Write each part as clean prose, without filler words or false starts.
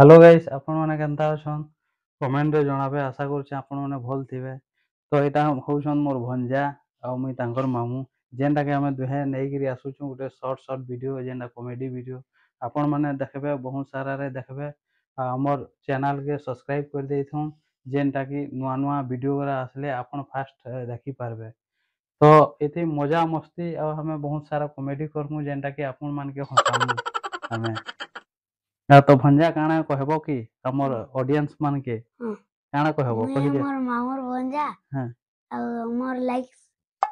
Hello guys आपण माने केनता अछन comment रे जणाबे आशा करछि आपण माने भल थिबे। तो एटा होउछन मोर भंजा आ मुई तांकर मामू जेनटा के हमें दुहे नै गिरी आसुछु गुटे शॉर्ट वीडियो जेनटा कॉमेडी वीडियो आपण माने देखबे बहुत सारा रे देखबे हमर चैनल के सब्सक्राइब कर देथुं जेनटा कि नुआ नुआ वीडियो रा आसले आपण फास्ट देखि पारबे। तो एते मजा मस्ती आ हमें बहुत सारा कॉमेडी करमु जेनटा कि आपण मान के हसामु हमें तो भंजा काना कहबो कि हमर ऑडियंस मान के काना कहबो कहि दे हमर मामूर भंजा हां हमर लाइक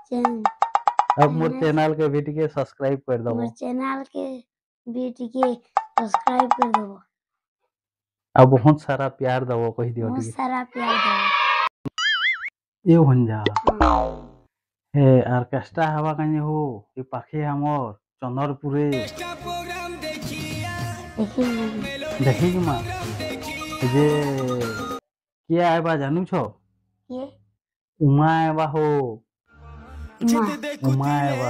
चैनल अब मोर चैनल के भी टिके सब्सक्राइब कर दबो मोर चैनल के भी टिके सब्सक्राइब कर दबो अब बहुत सारा प्यार दबो कहि दियो बहुत टिके सारा प्यार दबो ए भंजा हे ऑर्केस्ट्रा हवा काने हो ए पाखे हमर चंदरपुरे देखी कि मां जे किया आबा जानू छो ये उमा आबा हो उमा आबा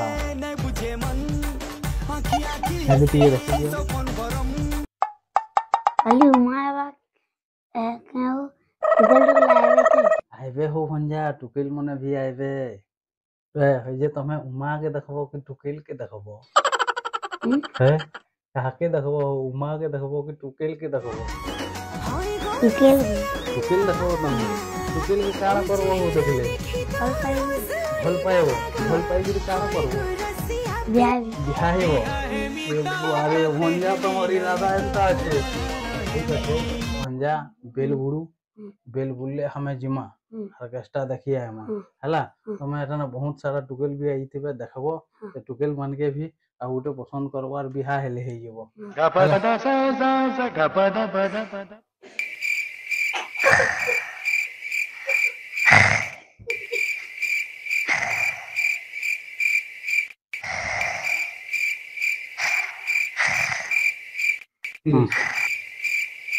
हेले पिए देखी दियो खाली उमा बा कहू गूगल लावे की आइबे हो भंजा टुकेल मने भी आइबे हे जे तमे उमा के देखबो कि टुकेल के देखबो हे काके देखबो उमा के देखबो कि टुकेल के देखबो टुकेल देखबो तमे टुकेल के काना करबो हो देखले भल पाई कि काना करबो बिहाई हो अरे भंजा तमरी दादा एंता আছে ठीक है भंजा बेल बुल्ले हमें जिमा ऑर्केस्ट्रा देखिए हम हला तमे एटा बहुत सारा टुकेल भी आइथिबे देखबो ते टुकेल मान के भी आ उटे पसंद करबार बिहा हेले हे जेबो गपदा सा गपदा बदा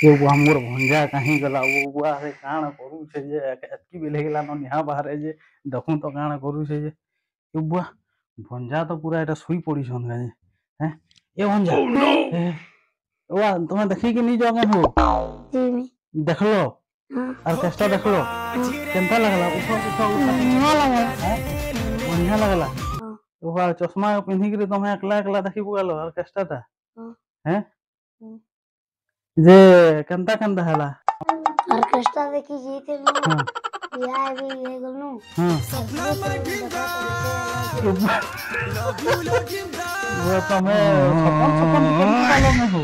ये वो हमर भंजा कहीं गला वो बुआ से काना करू छे जे एतकी बेले गेला न यहाँ बाहर जे देखूं तो काना करू छे जे ये बुआ भंजा तो पूरा एटा सुई पड़ी छन गाजे हैं ए भंजा ए वा तुम देखी कि नी जगे हो देखलो ऑर्केस्ट्रा देखलो केनता लगला बढ़िया लगला वो चश्मा पिन्ही के तुम एकला एकला देखी बुआलो ऑर्केस्ट्रा ता हैं जे केनता केनता हला ऑर्केस्ट्रा देखी जीते नु बियाह भी हे गनु सपना में गिंदा वो तो मैं सपन सपन में हो